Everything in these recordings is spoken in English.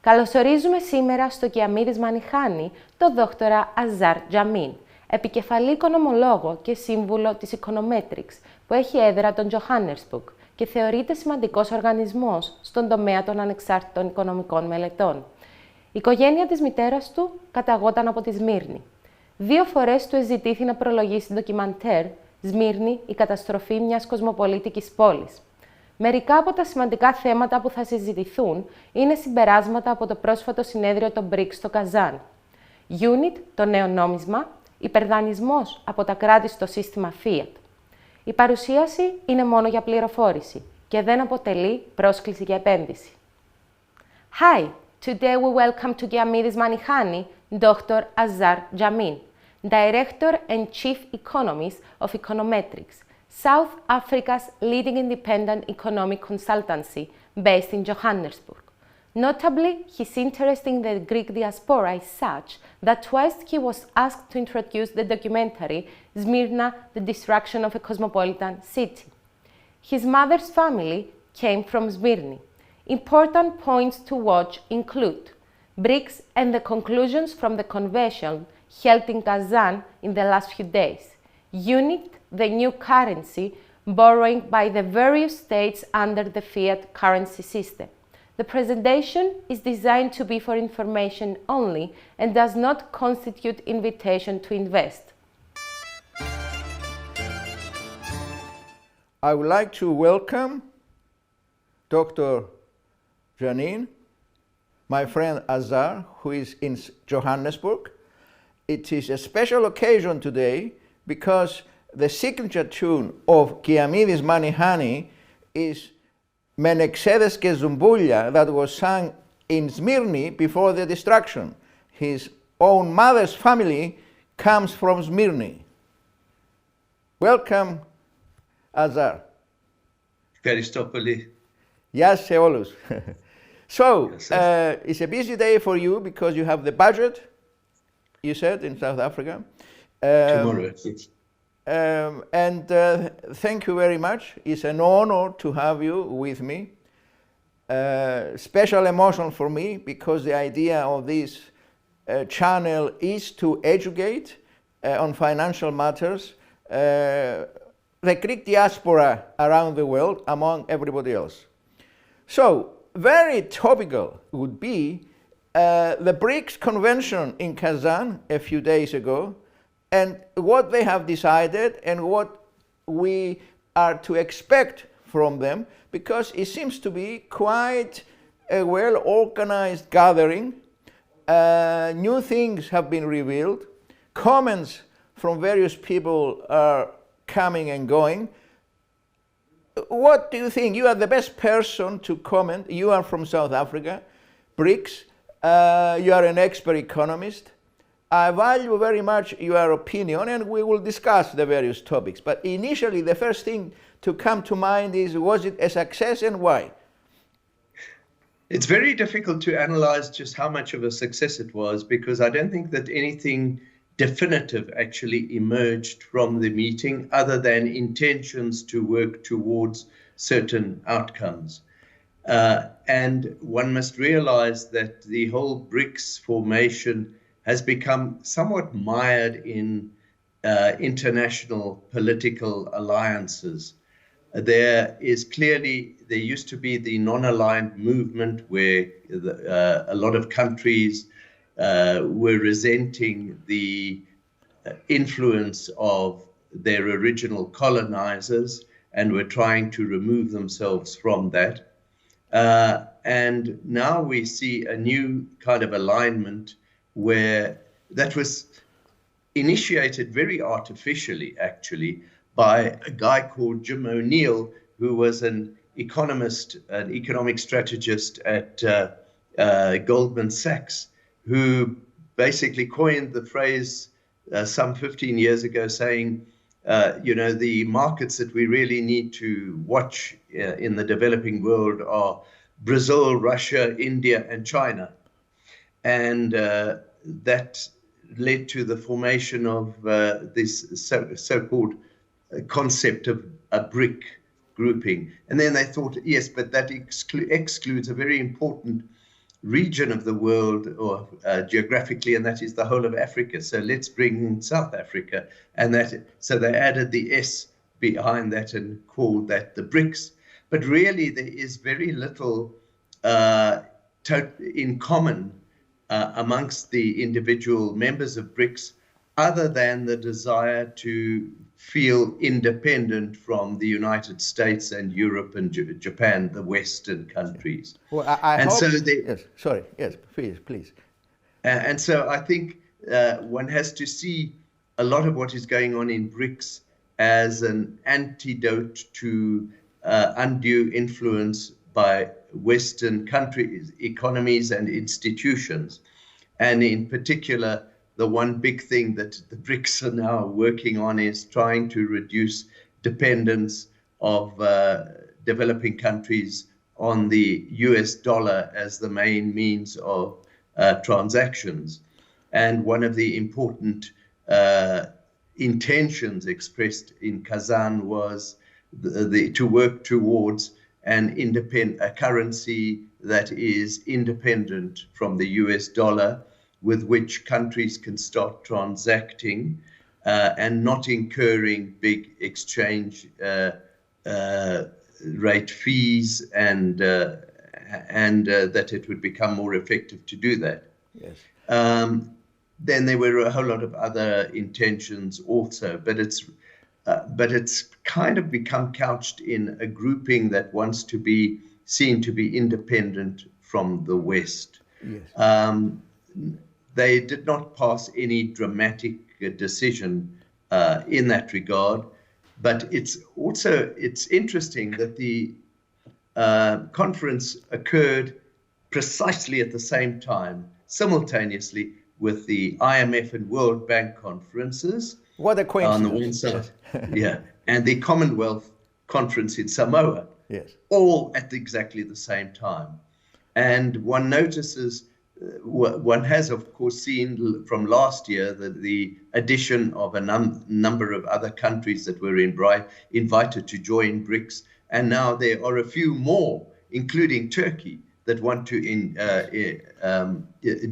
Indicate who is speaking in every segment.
Speaker 1: Καλωσορίζουμε σήμερα στο Κιαμίδης Μανιχάνη τον δόκτορα Azar Jammine, επικεφαλή οικονομολόγο και σύμβουλο της Econometrics, που έχει έδρα τον Johannesburg και θεωρείται σημαντικός οργανισμός στον τομέα των ανεξάρτητων οικονομικών μελετών. Η οικογένεια της μητέρας του καταγόταν από τη Σμύρνη. 2 φορές του εζητήθη να προλογίσει ντοκιμαντέρ «Σμύρνη, η καταστροφή μιας κοσμοπολίτικης πόλης». Μερικά από τα σημαντικά θέματα που θα συζητηθούν είναι συμπεράσματα από το πρόσφατο συνέδριο των Brics στο Καζάν. Unit, το νέο νόμισμα, υπερδανισμός από τα κράτη στο σύστημα Fiat. Η παρουσίαση είναι μόνο για πληροφόρηση και δεν αποτελεί πρόσκληση για επένδυση. Hi, today we welcome to Kazan Manihani, Dr. Azar Jammine, Director and Chief Economist of Econometrics, South Africa's leading independent economic consultancy based in Johannesburg. Notably, his interest in the Greek diaspora is such that twice he was asked to introduce the documentary Smyrna, the Destruction of a Cosmopolitan City. His mother's family came from Smyrni. Important points to watch include Brics and the conclusions from the convention held in Kazan in the last few days. Unit, the new currency, borrowing by the various states under the fiat currency system. The presentation is designed to be for information only and does not constitute invitation to invest.
Speaker 2: I would like to welcome Dr. Jammine, my friend Azar, who is in Johannesburg. It is a special occasion today because the signature tune of Kazan Manihani is Menexedes και Ζουμπούλια, that was sung in Smyrni before the destruction. His own mother's family comes from Smyrni. Welcome, Azar.
Speaker 3: Ευχαριστώ πολύ.
Speaker 2: Γεια σε όλους. So, it's a busy day for you because you have the budget, you said, in South Africa.
Speaker 3: Tomorrow.
Speaker 2: And thank you very much. It's an honor to have you with me. Special emotion for me because the idea of this channel is to educate on financial matters the Greek diaspora around the world among everybody else. So, very topical would be the Brics convention in Kazan a few days ago, and what they have decided and what we are to expect from them, because it seems to be quite a well-organized gathering. New things have been revealed. Comments from various people are coming and going. What do you think? You are the best person to comment. You are from South Africa, Brics. You are an expert economist. I value very much your opinion and we will discuss the various topics. But initially, the first thing to come to mind is, was it a success and why?
Speaker 3: It's very difficult to analyze just how much of a success it was because I don't think that anything definitive actually emerged from the meeting other than intentions to work towards certain outcomes. And one must realize that the whole Brics formation has become somewhat mired in international political alliances. There used to be the non-aligned movement where a lot of countries were resenting the influence of their original colonizers and were trying to remove themselves from that. And now we see a new kind of alignment where that was initiated very artificially, actually, by a guy called Jim O'Neill, who was an economist, an economic strategist at Goldman Sachs, who basically coined the phrase some 15 years ago saying, the markets that we really need to watch in the developing world are Brazil, Russia, India, and China. And that led to the formation of this so-called concept of a BRIC grouping. And then they thought, yes, but that excludes a very important region of the world, or geographically, and that is the whole of Africa. So let's bring in South Africa, so they added the S behind that and called that the Brics. But really, there is very little in common amongst the individual members of Brics, other than the desire to feel independent from the United States and Europe and Japan, the Western countries.
Speaker 2: Well, I
Speaker 3: and
Speaker 2: hope,
Speaker 3: so
Speaker 2: please.
Speaker 3: And so I think one has to see a lot of what is going on in Brics as an antidote to undue influence by Western countries, economies and institutions. And in particular, the one big thing that the Brics are now working on is trying to reduce dependence of developing countries on the US dollar as the main means of transactions. And one of the important intentions expressed in Kazan was to work towards a currency that is independent from the US dollar, with which countries can start transacting and not incurring big exchange rate fees, and that it would become more effective to do that.
Speaker 2: Yes.
Speaker 3: Then there were a whole lot of other intentions also, but it's kind of become couched in a grouping that wants to be seen to be independent from the West.
Speaker 2: Yes.
Speaker 3: They did not pass any dramatic decision in that regard, but it's interesting that the conference occurred precisely at the same time, simultaneously with the IMF and World Bank conferences.
Speaker 2: What a coincidence.
Speaker 3: On the one side, yeah, and the Commonwealth Conference in Samoa,
Speaker 2: yes,
Speaker 3: all at exactly the same time. And one notices, one has, of course, seen from last year the addition of a number of other countries that were invited to join Brics. And now there are a few more, including Turkey, that want to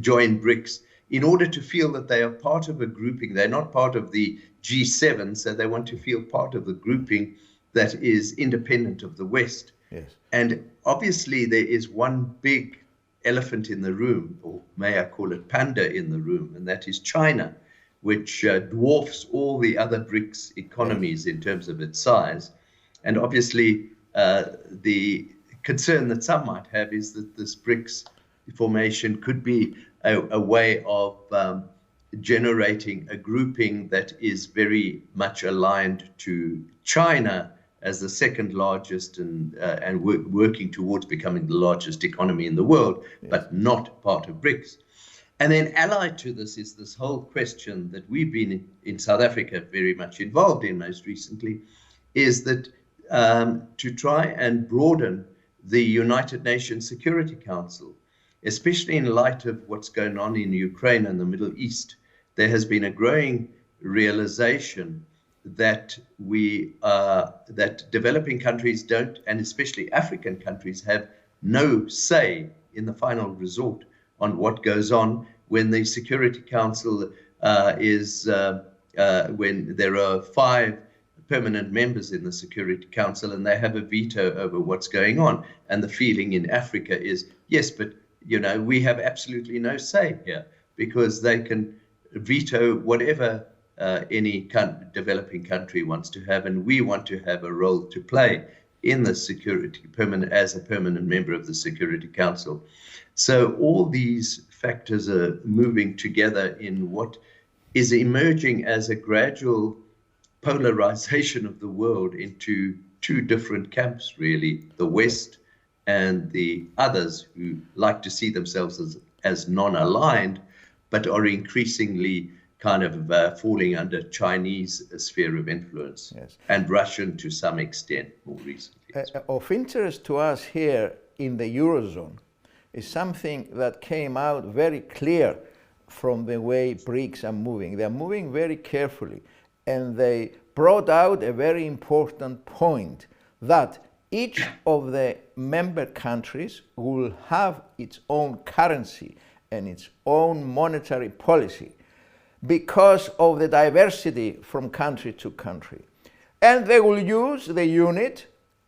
Speaker 3: join Brics in order to feel that they are part of a grouping. They're not part of the G7, so they want to feel part of the grouping that is independent of the West.
Speaker 2: Yes.
Speaker 3: And obviously there is one big elephant in the room, or may I call it panda in the room, and that is China, which dwarfs all the other BRICS economies in terms of its size. And obviously the concern that some might have is that this BRICS formation could be a way of generating a grouping that is very much aligned to China as the second largest and working towards becoming the largest economy in the world, yes, but not part of BRICS. And then allied to this is this whole question that we've been in South Africa very much involved in most recently, is that to try and broaden the United Nations Security Council, especially in light of what's going on in Ukraine and the Middle East. There has been a growing realization that that developing countries don't, and especially African countries, have no say in the final resort on what goes on when the Security Council when there are 5 permanent members in the Security Council and they have a veto over what's going on. And the feeling in Africa is, yes, but we have absolutely no say here, because they can veto whatever any developing country wants to have, and we want to have a role to play in the as a permanent member of the Security Council. So all these factors are moving together in what is emerging as a gradual polarization of the world into 2 different camps, really, the West and the others who like to see themselves as non-aligned, but are increasingly kind of falling under Chinese sphere of influence, yes, and Russian to some extent more recently.
Speaker 2: Of interest to us here in the Eurozone is something that came out very clear from the way BRICS are moving. They are moving very carefully, and they brought out a very important point, that each of the member countries will have its own currency and its own monetary policy because of the diversity from country to country. And they will use the unit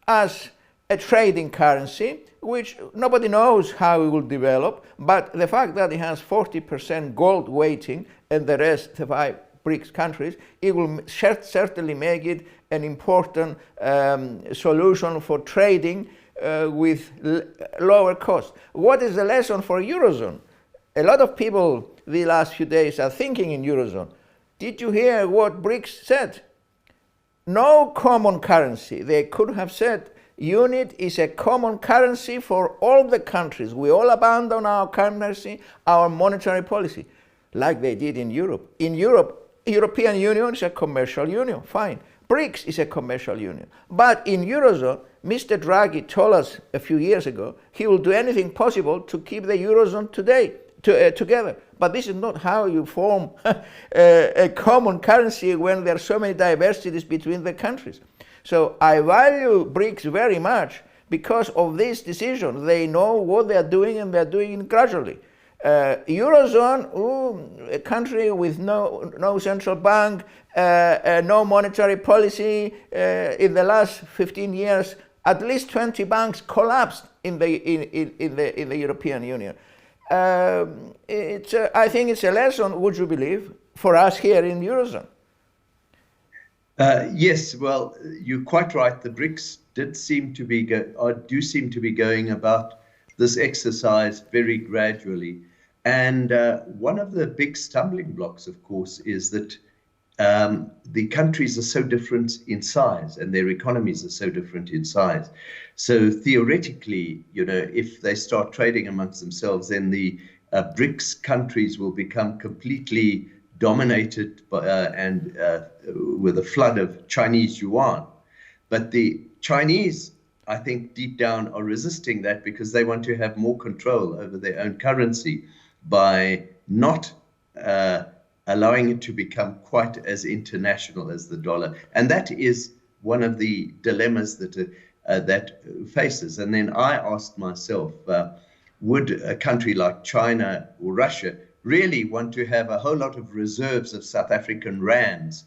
Speaker 2: as a trading currency, which nobody knows how it will develop, but the fact that it has 40% gold weighting and the rest, the 5 BRICS countries, it will certainly make it an important solution for trading with lower cost. What is the lesson for Eurozone? A lot of people the last few days are thinking in Eurozone. Did you hear what BRICS said? No common currency. They could have said unit is a common currency for all the countries. We all abandon our currency, our monetary policy, like they did in Europe. In Europe, European Union is a commercial union, fine. BRICS is a commercial union. But in Eurozone, Mr. Draghi told us a few years ago he will do anything possible to keep the Eurozone together. But this is not how you form a common currency when there are so many diversities between the countries. So I value BRICS very much because of this decision. They know what they are doing and they are doing it gradually. Eurozone, a country with no central bank, no monetary policy. In the last 15 years, at least 20 banks collapsed in the European Union. I think it's a lesson, would you believe, for us here in Eurozone.
Speaker 3: Yes, well, you're quite right. The BRICS do seem to be going about this exercise very gradually. And one of the big stumbling blocks, of course, is that the countries are so different in size and their economies are so different in size. So theoretically, if they start trading amongst themselves, then the BRICS countries will become completely dominated by, with a flood of Chinese yuan. But the Chinese, I think deep down, are resisting that because they want to have more control over their own currency by not allowing it to become quite as international as the dollar. And that is one of the dilemmas that faces. And then I asked myself, would a country like China or Russia really want to have a whole lot of reserves of South African rands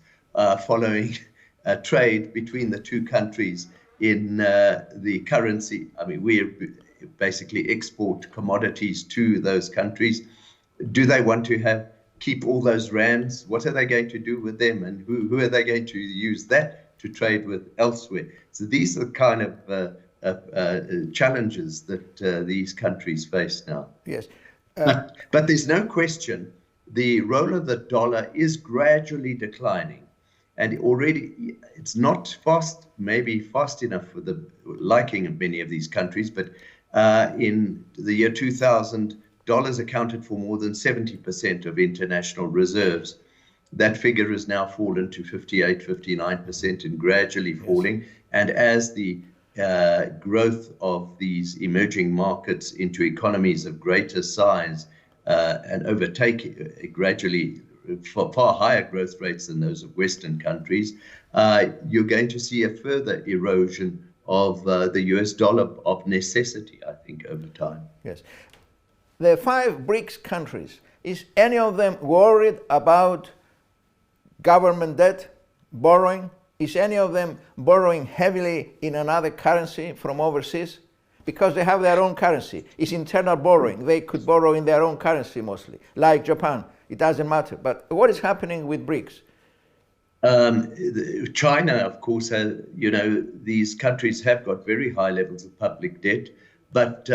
Speaker 3: following a trade between the two countries in the currency? I mean, we basically export commodities to those countries. Do they want to keep all those rands? What are they going to do with them? And who are they going to use that to trade with elsewhere? So these are the kind of challenges that these countries face now.
Speaker 2: Yes.
Speaker 3: But there's no question the role of the dollar is gradually declining. And already it's not maybe fast enough for the liking of many of these countries, but in the year 2000, dollars accounted for more than 70% of international reserves. That figure has now fallen to 58, 59% and gradually falling. Yes. And as the growth of these emerging markets into economies of greater size and overtake gradually far higher growth rates than those of Western countries, you're going to see a further erosion of the US dollar of necessity, I think, over time.
Speaker 2: Yes. The 5 BRICS countries, is any of them worried about government debt, borrowing? Is any of them borrowing heavily in another currency from overseas? Because they have their own currency. It's internal borrowing. They could borrow in their own currency mostly, like Japan. It doesn't matter. But what is happening with BRICS?
Speaker 3: China, of course, these countries have got very high levels of public debt, but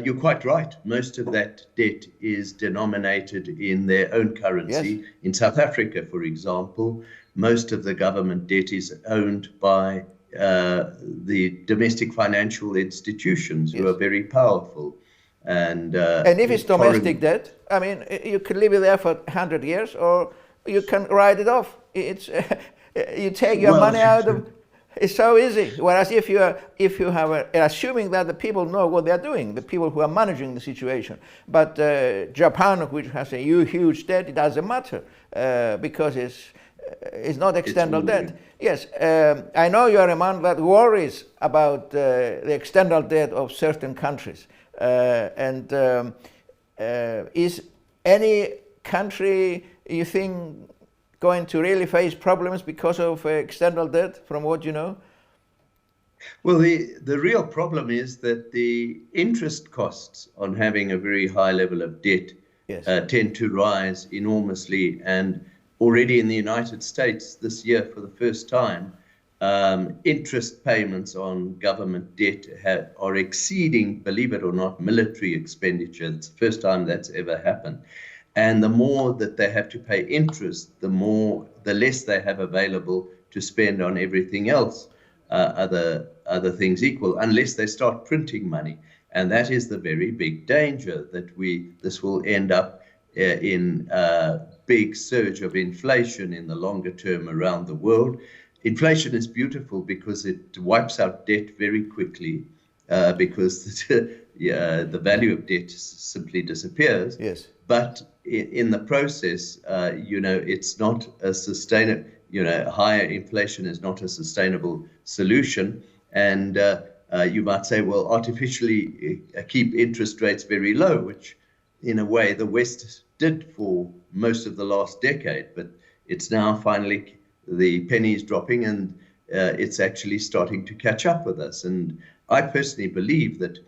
Speaker 3: you're quite right. Most of that debt is denominated in their own currency. Yes. In South Africa, for example, most of the government debt is owned by the domestic financial institutions. Yes. Who are very powerful. And
Speaker 2: if it's domestic debt, I mean, you can leave it there for 100 years or you can write it off. It's you take your money out of It's so easy. Whereas if you have assuming that the people know what they are doing, the people who are managing the situation. But Japan, which has a huge debt, it doesn't matter because it's not external debt. Yes, I know you are a man that worries about the external debt of certain countries. Is any country, you think, going to really face problems because of external debt, from what you know?
Speaker 3: Well, the real problem is that the interest costs on having a very high level of debt tend to rise enormously. And already in the United States this year, for the first time, interest payments on government debt are exceeding, believe it or not, military expenditure. It's the first time that's ever happened. And the more that they have to pay interest, the less they have available to spend on everything else, other things equal, unless they start printing money. And that is the very big danger, that this will end up in a big surge of inflation in the longer term around the world. Inflation is beautiful because it wipes out debt very quickly, because the value of debt simply disappears.
Speaker 2: Yes.
Speaker 3: But in the process, it's not a sustainable, higher inflation is not a sustainable solution. And you might say, well, artificially keep interest rates very low, which in a way the West did for most of the last decade. But it's now finally the penny's dropping, and it's actually starting to catch up with us. And I personally believe that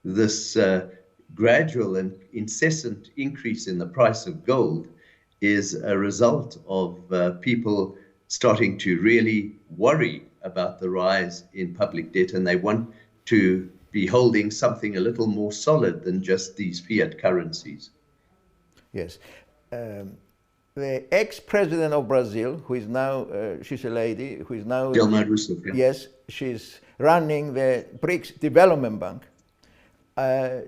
Speaker 3: this gradual and incessant increase in the price of gold is a result of people starting to really worry about the rise in public debt, and they want to be holding something a little more solid than just these fiat currencies.
Speaker 2: Yes. The ex-president of Brazil, who is now, she's a lady, who is now...
Speaker 3: Dilma Rousseff. Yeah.
Speaker 2: Yes, she's running the Brics Development Bank.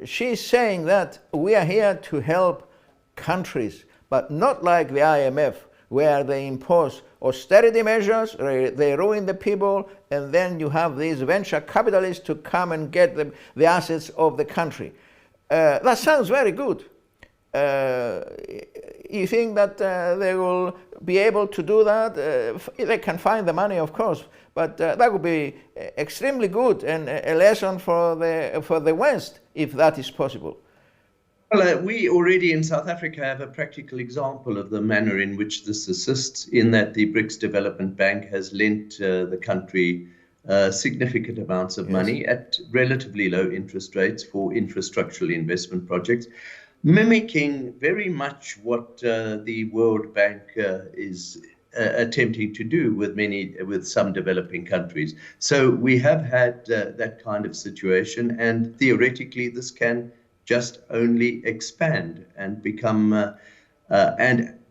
Speaker 2: She's saying that we are here to help countries, but not like the IMF, where they impose austerity measures, they ruin the people, and then you have these venture capitalists to come and get the assets of the country. That sounds very good. You think that they will be able to do that? They can find the money, of course, but that would be extremely good and a lesson for the West, if that is possible.
Speaker 3: Well, we already in South Africa have a practical example of the manner in which this assists, in that the Brics Development Bank has lent the country significant amounts of money at relatively low interest rates for infrastructural investment projects, mimicking very much what the World Bank is attempting to do with some developing countries. So we have had that kind of situation, and theoretically this can just only expand and become,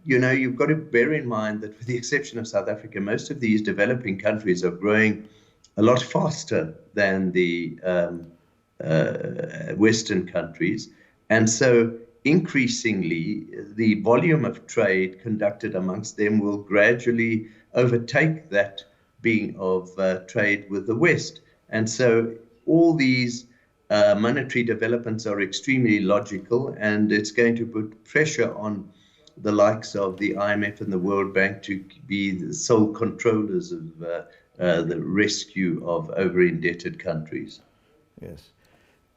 Speaker 3: you've got to bear in mind that with the exception of South Africa, most of these developing countries are growing a lot faster than the Western countries. And so increasingly, the volume of trade conducted amongst them will gradually overtake that being of trade with the West. And so all these monetary developments are extremely logical, and it's going to put pressure on the likes of the IMF and the World Bank to be the sole controllers of the rescue of over-indebted countries.
Speaker 2: Yes.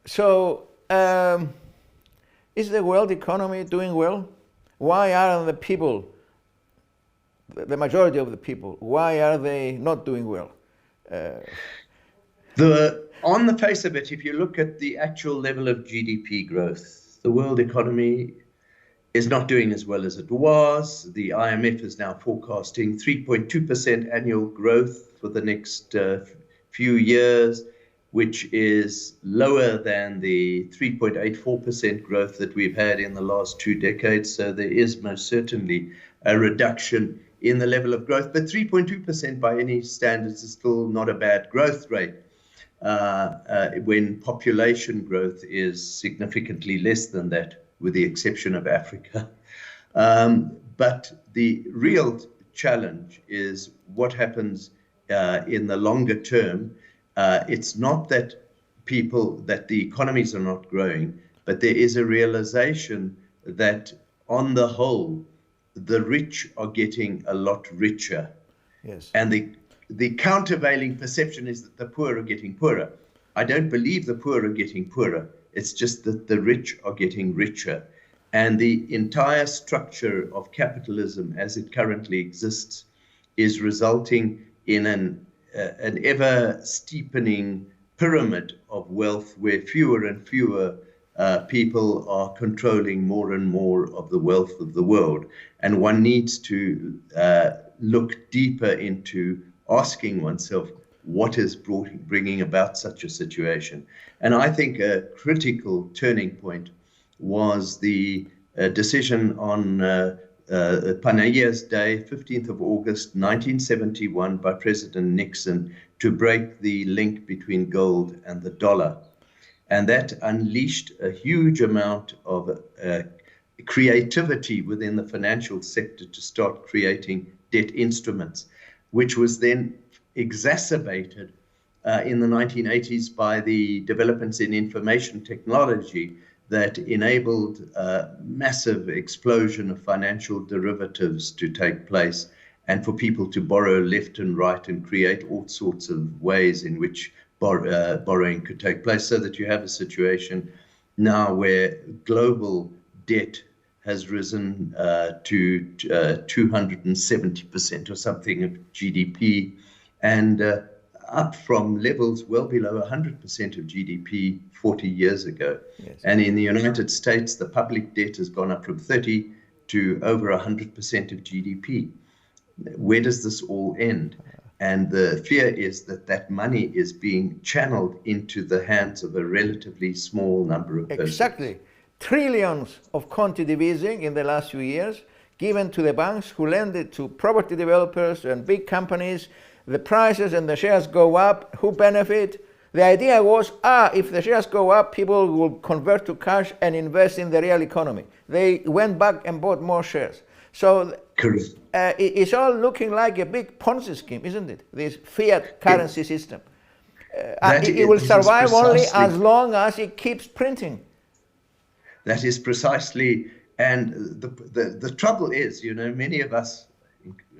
Speaker 2: So, is the world economy doing well? Why are the people, the majority of the people, why are they not doing well?
Speaker 3: On the face of it, if you look at the actual level of GDP growth, the world economy is not doing as well as it was. The IMF is now forecasting 3.2% annual growth for the next few years, which is lower than the 3.84% growth that we've had in the last 2 decades. So there is most certainly a reduction in the level of growth. But 3.2% by any standards is still not a bad growth rate when population growth is significantly less than that, with the exception of Africa. But the real challenge is what happens in the longer term, it's not that the economies are not growing, but there is a realization that on the whole, the rich are getting a lot richer.
Speaker 2: Yes.
Speaker 3: And the countervailing perception is that the poor are getting poorer. I don't believe the poor are getting poorer. It's just that the rich are getting richer. And the entire structure of capitalism as it currently exists is resulting in an ever steepening pyramid of wealth where fewer and fewer people are controlling more and more of the wealth of the world. And one needs to look deeper into asking oneself what is bringing about such a situation. And I think a critical turning point was the decision on Panayya's Day, 15th of August, 1971, by President Nixon to break the link between gold and the dollar. And that unleashed a huge amount of creativity within the financial sector to start creating debt instruments, which was then exacerbated in the 1980s by the developments in information technology that enabled a massive explosion of financial derivatives to take place and for people to borrow left and right and create all sorts of ways in which borrowing could take place, so that you have a situation now where global debt has risen to 270% or something of GDP, and up from levels well below 100% of GDP 40 years ago.
Speaker 2: Yes.
Speaker 3: And in the United States, the public debt has gone up from 30 to over 100% of GDP. Where does this all end? And the fear is that that money is being channeled into the hands of a relatively small number of persons.
Speaker 2: Exactly. Trillions of quantitative easing in the last few years given to the banks who lend it to property developers and big companies. The prices and the shares go up. Who benefit? The idea was, if the shares go up, people will convert to cash and invest in the real economy. They went back and bought more shares. So it's all looking like a big Ponzi scheme, isn't it? This fiat currency system. It will survive only as long as it keeps printing.
Speaker 3: That is precisely, and the trouble is, many of us,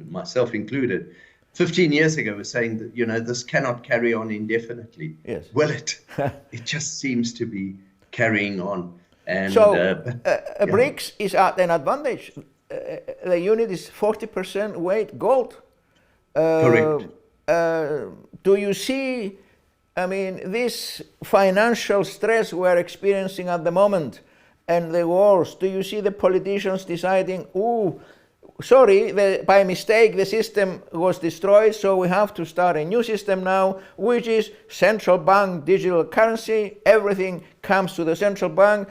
Speaker 3: myself included, 15 years ago were saying that, this cannot carry on indefinitely.
Speaker 2: Yes.
Speaker 3: Well, it just seems to be carrying on. And
Speaker 2: so Brics is at an advantage. The unit is 40% weight gold.
Speaker 3: Correct.
Speaker 2: Do you see, this financial stress we're experiencing at the moment and the wars, do you see the politicians deciding, sorry, by mistake the system was destroyed, so we have to start a new system now, which is central bank digital currency. Everything comes to the central bank.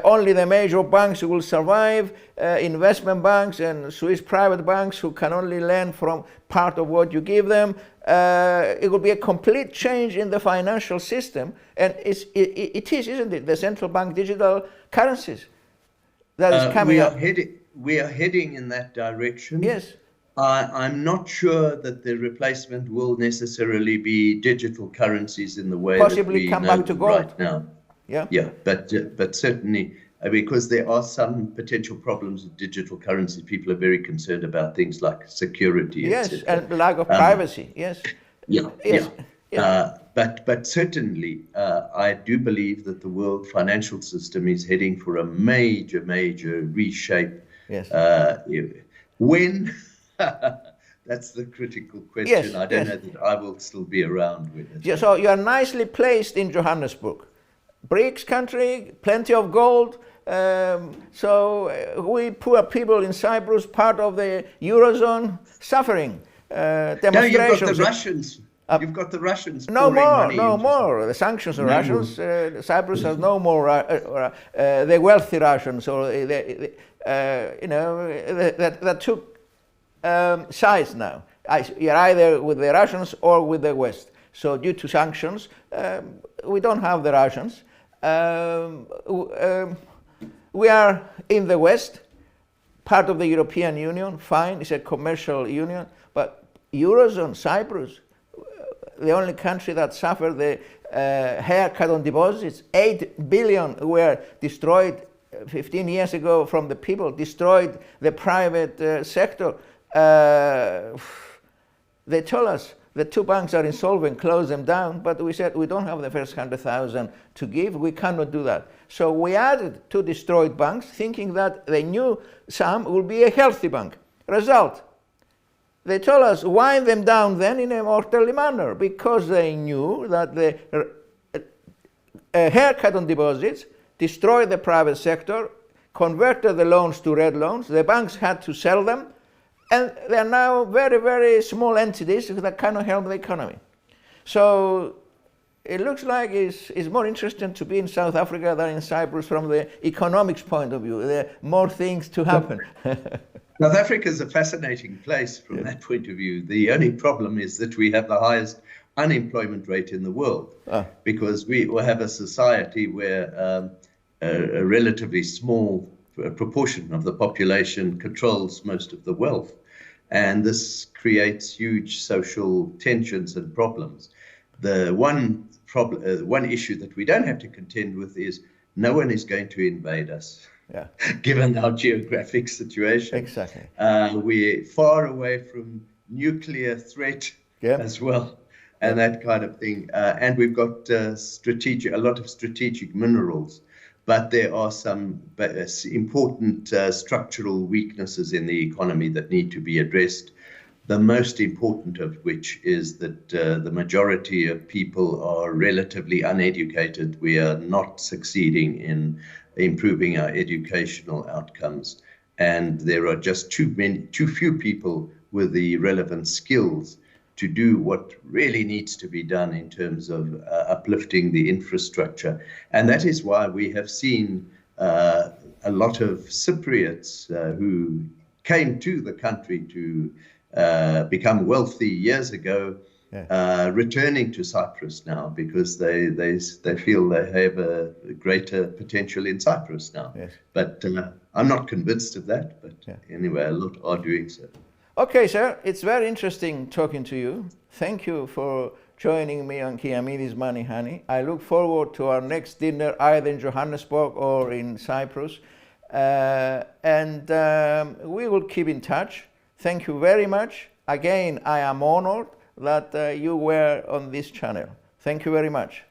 Speaker 2: Only the major banks will survive, investment banks and Swiss private banks who can only lend from part of what you give them. It will be a complete change in the financial system, and it is, isn't it, the central bank digital currencies that is coming up.
Speaker 3: We are heading in that direction.
Speaker 2: Yes.
Speaker 3: I'm not sure that the replacement will necessarily be digital currencies in the way
Speaker 2: possibly
Speaker 3: that we
Speaker 2: come
Speaker 3: know
Speaker 2: back to gold
Speaker 3: right now.
Speaker 2: Yeah,
Speaker 3: but certainly because there are some potential problems with digital currencies. People are very concerned about things like security.
Speaker 2: Yes, and lack of privacy. Yes.
Speaker 3: But certainly, I do believe that the world financial system is heading for a major reshape.
Speaker 2: Yes.
Speaker 3: When? That's the critical question.
Speaker 2: Yes,
Speaker 3: I don't know that I will still be around with it.
Speaker 2: Yeah, so you are nicely placed in Johannesburg. Brics country, plenty of gold. So we poor people in Cyprus, part of the Eurozone, suffering. Demonstrations.
Speaker 3: No, you've got the Russians. You've got the Russians.
Speaker 2: No more. The sanctions on Russians. Cyprus has no more. The wealthy Russians, or that took sides now. You're either with the Russians or with the West. So due to sanctions, we don't have the Russians. We are in the West, part of the European Union, fine, it's a commercial union, but Eurozone, Cyprus, the only country that suffered the haircut on deposits. 8 billion were destroyed 15 years ago from the people, destroyed the private sector. They told us the 2 banks are insolvent, close them down, but we said we don't have the first 100,000 to give, we cannot do that. So we added 2 destroyed banks, thinking that the new sum will be a healthy bank. Result, they told us wind them down then in an orderly manner, because they knew that the haircut on deposits destroyed the private sector, converted the loans to red loans, the banks had to sell them, and they are now very, very small entities that cannot help the economy. So it looks like it's more interesting to be in South Africa than in Cyprus from the economics point of view. There are more things to happen.
Speaker 3: South Africa is a fascinating place from that point of view. The only problem is that we have the highest unemployment rate in the world, because we have a society where a relatively small proportion of the population controls most of the wealth. And this creates huge social tensions and problems. The one issue that we don't have to contend with is no one is going to invade us, given our geographic situation.
Speaker 2: Exactly.
Speaker 3: We're far away from nuclear threat as well, and that kind of thing. And we've got a lot of strategic minerals. But there are some important structural weaknesses in the economy that need to be addressed, the most important of which is that the majority of people are relatively uneducated. We are not succeeding in improving our educational outcomes, and there are just too few people with the relevant skills to do what really needs to be done in terms of uplifting the infrastructure. And that is why we have seen a lot of Cypriots who came to the country to become wealthy years ago, returning to Cyprus now, because they feel they have a greater potential in Cyprus now. Yes. But I'm not convinced of that, but anyway, a lot are doing so.
Speaker 2: Okay, sir, it's very interesting talking to you. Thank you for joining me on Kyamidis Money Honey. I look forward to our next dinner either in Johannesburg or in Cyprus. And we will keep in touch. Thank you very much. Again, I am honored that you were on this channel. Thank you very much.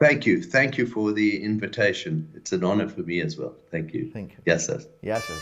Speaker 3: Thank you. Thank you for the invitation. It's an honor for me as well. Thank you.
Speaker 2: Thank you.
Speaker 3: Yes, sir.
Speaker 2: Yes, sir.